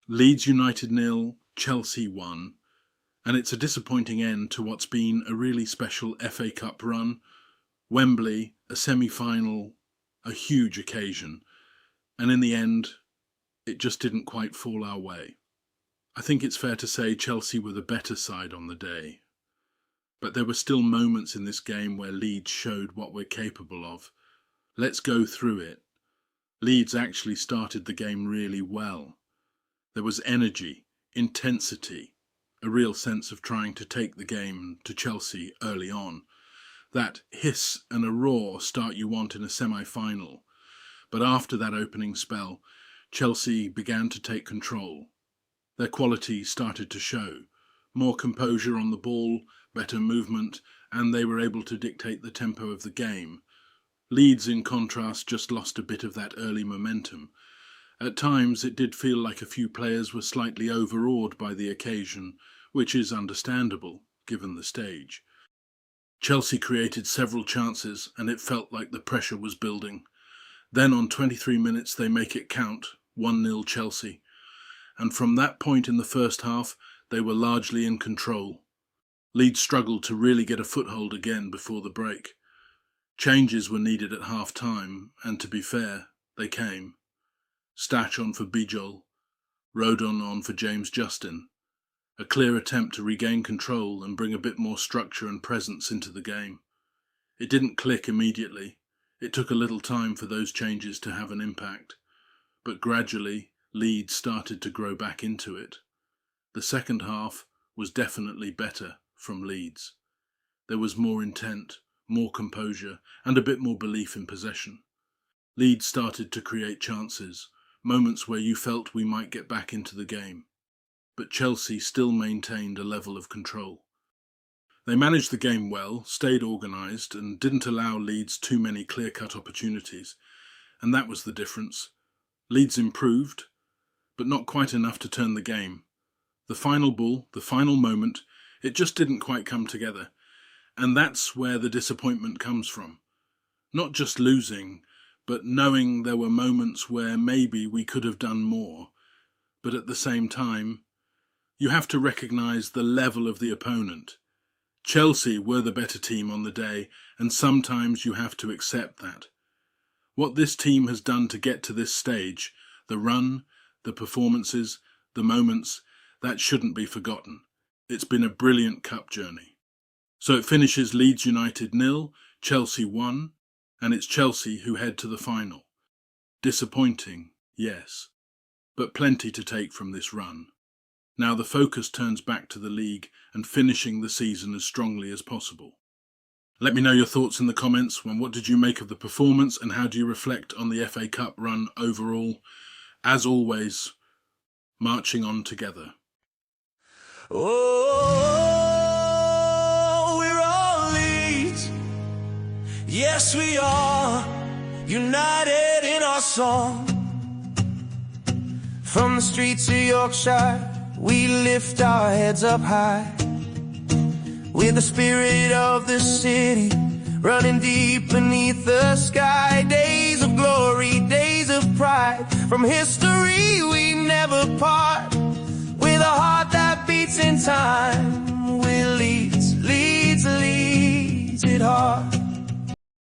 Leeds United 0, Chelsea 1, and it's a disappointing end to what's been a really special FA Cup run. Wembley, a semi-final, a huge occasion, and in the end, it just didn't quite fall our way. I think it's fair to say Chelsea were the better side on the day. But there were still moments in this game where Leeds showed what we're capable of. Let's go through it. Leeds actually started the game really well. There was energy, intensity, a real sense of trying to take the game to Chelsea early on. That hiss and a roar start you want in a semi-final. But after that opening spell, Chelsea began to take control. Their quality started to show. More composure on the ball, better movement, and they were able to dictate the tempo of the game. Leeds, in contrast, just lost a bit of that early momentum. At times, it did feel like a few players were slightly overawed by the occasion, which is understandable, given the stage. Chelsea created several chances, and it felt like the pressure was building. Then on 23 minutes, they make it count, 1-0 Chelsea. And from that point in the first half, they were largely in control. Leeds struggled to really get a foothold again before the break. Changes were needed at half-time, and to be fair, they came. Stash on for Bijol, Rodon on for James Justin. A clear attempt to regain control and bring a bit more structure and presence into the game. It didn't click immediately. It took a little time for those changes to have an impact. But gradually, Leeds started to grow back into it. The second half was definitely better from Leeds. There was more intent, more composure, and a bit more belief in possession. Leeds started to create chances, moments where you felt we might get back into the game. But Chelsea still maintained a level of control. They managed the game well, stayed organised, and didn't allow Leeds too many clear-cut opportunities. And that was the difference. Leeds improved, but not quite enough to turn the game. The final ball, the final moment, it just didn't quite come together. And that's where the disappointment comes from. Not just losing, but knowing there were moments where maybe we could have done more. But at the same time, you have to recognise the level of the opponent. Chelsea were the better team on the day, and sometimes you have to accept that. What this team has done to get to this stage, the run, the performances, the moments, that shouldn't be forgotten. It's been a brilliant cup journey. So it finishes Leeds United 0, Chelsea 1, and it's Chelsea who head to the final. Disappointing, yes, but plenty to take from this run. Now the focus turns back to the league and finishing the season as strongly as possible. Let me know your thoughts in the comments. What did you make of the performance and how do you reflect on the FA Cup run overall? As always, marching on together. Oh, we're all Leeds. Yes, we are united in our song. From the streets of Yorkshire, we lift our heads up high, with the spirit of the city running deep beneath the sky. Days of glory, days of pride, from history we never part. With a heart that beats in time, we're Leeds, Leeds, Leeds at heart.